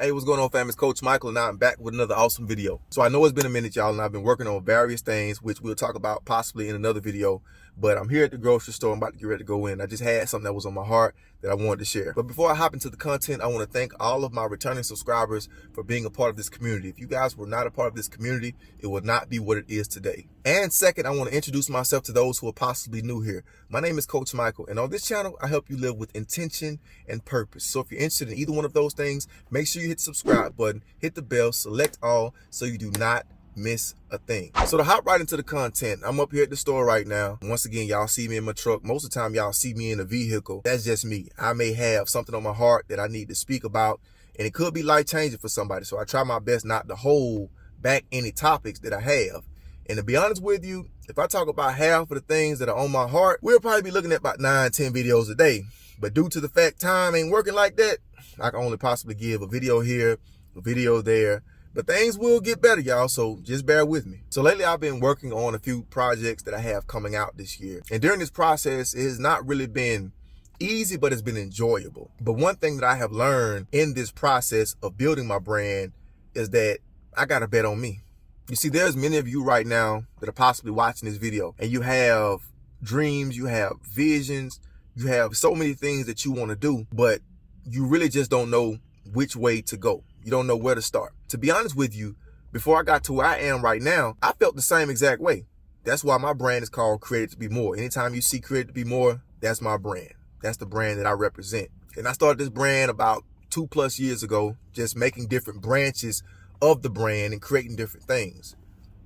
Hey, what's going on, fam? It's Coach Michael, and I'm back with another awesome video. So I know it's been a minute, y'all, and I've been working on various things, which we'll talk about possibly in another video. But I'm here at the grocery store. I'm about to get ready to go in. I just had something that was on my heart that I wanted to share. But before I hop into the content, I want to thank all of my returning subscribers for being a part of this community. If you guys were not a part of this community, it would not be what it is today. And second, I want to introduce myself to those who are possibly new here. My name is Coach Michael, and on this channel, I help you live with intention and purpose. So if you're interested in either one of those things, make sure you hit the subscribe button, hit the bell, select all, so you do not miss a thing. So to hop right into the content, I'm up here at the store right now. Once again, y'all see me in my truck. Most of the time, y'all see me in a vehicle. That's just me. I may have something on my heart that I need to speak about, and it could be life-changing for somebody. So I try my best not to hold back any topics that I have. And to be honest with you, if I talk about half of the things that are on my heart, we'll probably be looking at about 9-10 videos a day. But due to the fact time ain't working like that, I can only possibly give a video here, a video there. But things will get better, y'all, so just bear with me. So lately I've been working on a few projects that I have coming out this year. And during this process, it has not really been easy, but it's been enjoyable. But one thing that I have learned in this process of building my brand is that I got to bet on me. You see, there's many of you right now that are possibly watching this video, and you have dreams, you have visions, you have so many things that you want to do, but you really just don't know which way to go. You don't know where to start. To be honest with you, before I got to where I am right now, I felt the same exact way. That's why my brand is called Created to Be More. Anytime you see Created to Be More, that's my brand. That's the brand that I represent. And I started this brand about 2+ years ago, just making different branches of the brand and creating different things.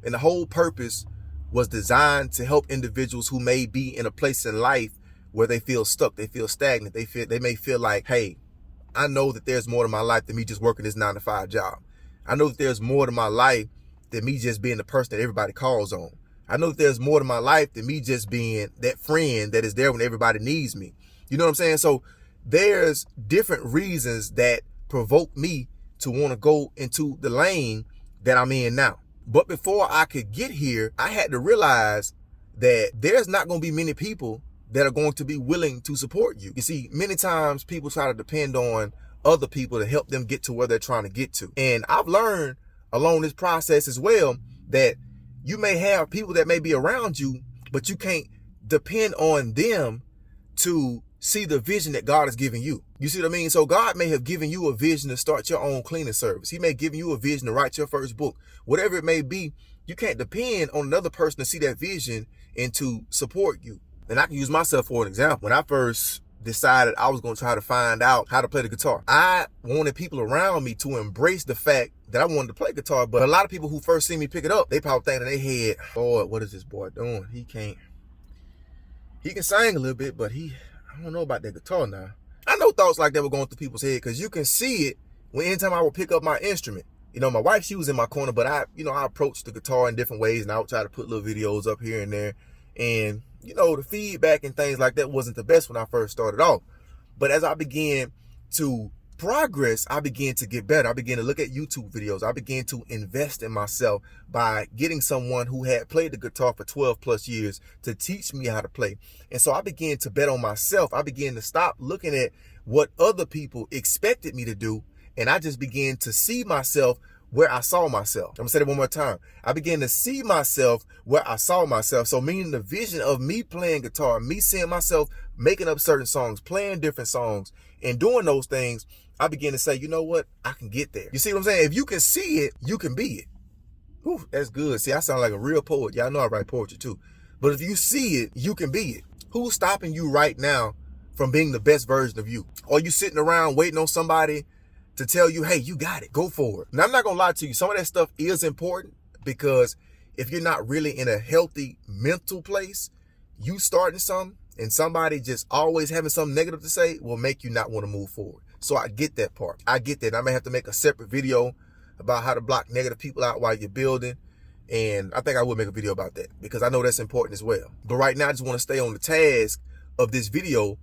And the whole purpose was designed to help individuals who may be in a place in life where they feel stuck, they feel stagnant, they may feel like, hey, I know that there's more to my life than me just working this 9-to-5 job. I know that there's more to my life than me just being the person that everybody calls on. I know that there's more to my life than me just being that friend that is there when everybody needs me. You know what I'm saying? So there's different reasons that provoke me to want to go into the lane that I'm in now. But before I could get here, I had to realize that there's not going to be many people that are going to be willing to support you. You see, many times people try to depend on other people to help them get to where they're trying to get to. And I've learned along this process as well that you may have people that may be around you, but you can't depend on them to see the vision that God has given you. You see what I mean? So God may have given you a vision to start your own cleaning service. He may give you a vision to write your first book. Whatever it may be, you can't depend on another person to see that vision and to support you. And I can use myself for an example. When I first decided I was going to try to find out how to play the guitar, I wanted people around me to embrace the fact that I wanted to play guitar. But a lot of people who first see me pick it up, they probably think in their head, boy, what is this boy doing? He can sing a little bit, but I don't know about that guitar now. I know thoughts like that were going through people's head, because you can see it anytime I would pick up my instrument. You know, my wife, she was in my corner, but I approached the guitar in different ways, and I would try to put little videos up here and there. And you know, the feedback and things like that wasn't the best when I first started off. But as I began to progress, I began to get better. I began to look at YouTube videos. I began to invest in myself by getting someone who had played the guitar for 12+ years to teach me how to play. And so I began to bet on myself. I began to stop looking at what other people expected me to do, and I just began to see myself where I saw myself. I'm gonna say that one more time. I began to see myself where I saw myself. So meaning the vision of me playing guitar, me seeing myself making up certain songs, playing different songs, and doing those things, I began to say, you know what? I can get there. You see what I'm saying? If you can see it, you can be it. Whew, that's good. See, I sound like a real poet. Y'all know I write poetry too. But if you see it, you can be it. Who's stopping you right now from being the best version of you? Or you sitting around waiting on somebody to tell you, hey, you got it, go for it. Now, I'm not gonna lie to you, some of that stuff is important, because if you're not really in a healthy mental place, you starting something and somebody just always having something negative to say will make you not want to move forward. So I get that part. I get that. I may have to make a separate video about how to block negative people out while you're building. And I think I will make a video about that, because I know that's important as well. But right now, I just want to stay on the task of this video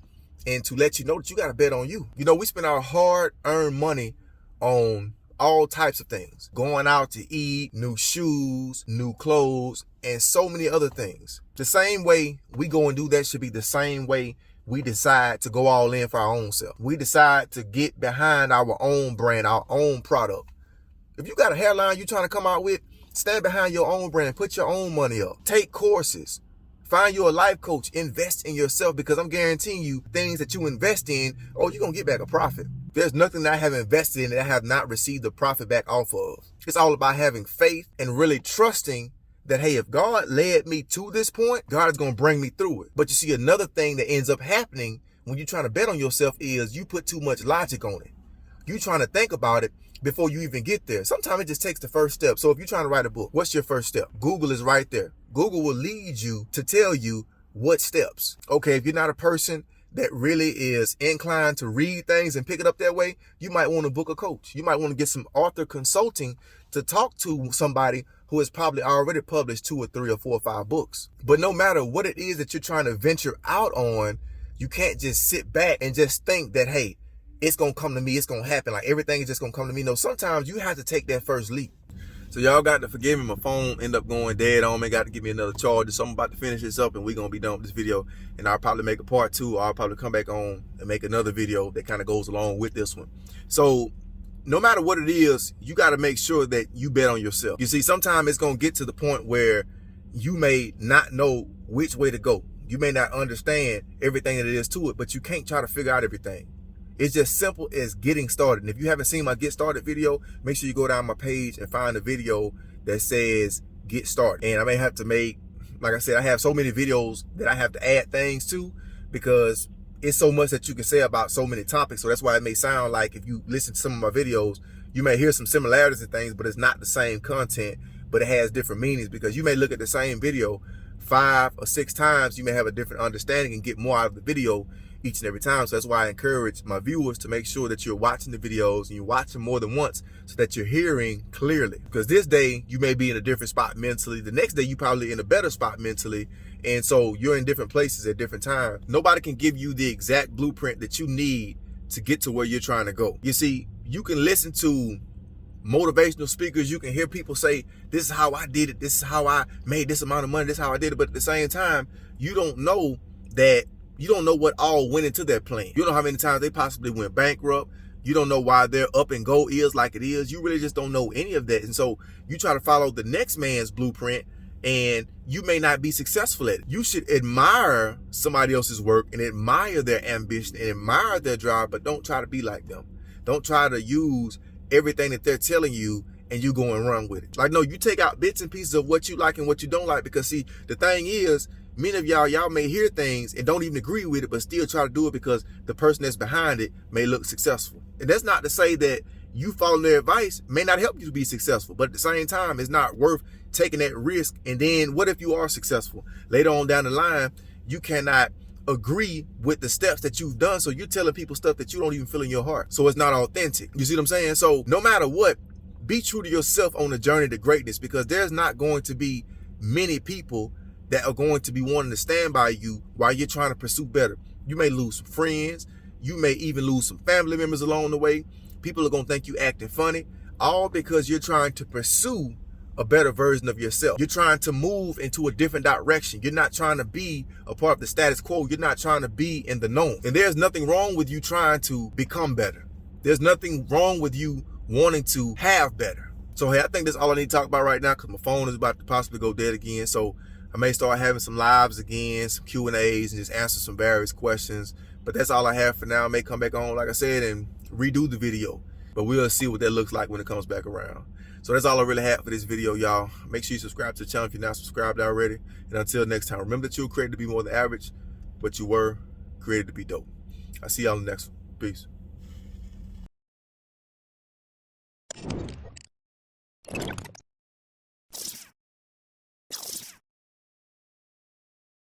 and to let you know that you got to bet on you. You know, we spend our hard-earned money on all types of things. Going out to eat, new shoes, new clothes, and so many other things. The same way we go and do that should be the same way we decide to go all in for our own self. We decide to get behind our own brand, our own product. If you got a hairline you're trying to come out with, stand behind your own brand, put your own money up, take courses, find you a life coach, invest in yourself, because I'm guaranteeing you things that you invest in, you're going to get back a profit. There's nothing that I have invested in that I have not received a profit back off of. It's all about having faith and really trusting that, hey, if God led me to this point, God is going to bring me through it. But you see, another thing that ends up happening when you're trying to bet on yourself is you put too much logic on it. You trying to think about it before you even get there. Sometimes it just takes the first step. So if you're trying to write a book, what's your first step? Google is right there. Google will lead you to tell you what steps. Okay, if you're not a person that really is inclined to read things and pick it up that way, you might want to book a coach. You might want to get some author consulting to talk to somebody who has probably already published 2 or 3 or 4 or 5 books. But no matter what it is that you're trying to venture out on, you can't just sit back and just think that, hey, it's going to come to me, it's going to happen, like everything is just going to come to me. No, sometimes you have to take that first leap. So y'all got to forgive me, my phone ended up going dead on me, got to give me another charge. So I'm about to finish this up and we're going to be done with this video. And I'll probably make a part 2, or I'll probably come back on and make another video that kind of goes along with this one. So no matter what it is, you got to make sure that you bet on yourself. You see, sometimes it's going to get to the point where you may not know which way to go. You may not understand everything that it is to it, but you can't try to figure out everything. It's just simple as getting started. And if you haven't seen my get started video, make sure you go down my page and find a video that says get started. And I may have to make, like I said, I have so many videos that I have to add things to, because it's so much that you can say about so many topics. So that's why it may sound like, if you listen to some of my videos, you may hear some similarities and things, but it's not the same content, but it has different meanings, because you may look at the same video 5 or 6 times, you may have a different understanding and get more out of the video each and every time. So that's why I encourage my viewers to make sure that you're watching the videos and you're watching more than once, so that you're hearing clearly. Because this day you may be in a different spot mentally, the next day you probably in a better spot mentally, and so you're in different places at different times. Nobody can give you the exact blueprint that you need to get to where you're trying to go. You see, you can listen to motivational speakers, you can hear people say, this is how I did it, this is how I made this amount of money, this is how I did it, but at the same time, you don't know what all went into that plan. You don't know how many times they possibly went bankrupt. You don't know why their up and go is like it is. You really just don't know any of that. And so you try to follow the next man's blueprint, and you may not be successful at it. You should admire somebody else's work and admire their ambition and admire their drive, but don't try to be like them. Don't try to use everything that they're telling you and you go and run with it. Like, no, you take out bits and pieces of what you like and what you don't like, because see, the thing is, many of y'all may hear things and don't even agree with it, but still try to do it because the person that's behind it may look successful. And that's not to say that you following their advice may not help you to be successful, but at the same time, it's not worth taking that risk. And then what if you are successful? Later on down the line, you cannot agree with the steps that you've done. So you're telling people stuff that you don't even feel in your heart. So it's not authentic. You see what I'm saying? So no matter what, be true to yourself on the journey to greatness, because there's not going to be many people that are going to be wanting to stand by you while you're trying to pursue better. You may lose some friends. You may even lose some family members along the way. People are going to think you acting funny, all because you're trying to pursue a better version of yourself. You're trying to move into a different direction. You're not trying to be a part of the status quo. You're not trying to be in the known. And there's nothing wrong with you trying to become better. There's nothing wrong with you wanting to have better. So hey, I think that's all I need to talk about right now, because my phone is about to possibly go dead again. So I may start having some lives again, some Q&As, and just answer some various questions. But that's all I have for now. I may come back on, like I said, and redo the video. But we'll see what that looks like when it comes back around. So that's all I really have for this video, y'all. Make sure you subscribe to the channel if you're not subscribed already. And until next time, remember that you were created to be more than average, but you were created to be dope. I'll see y'all in the next one. Peace.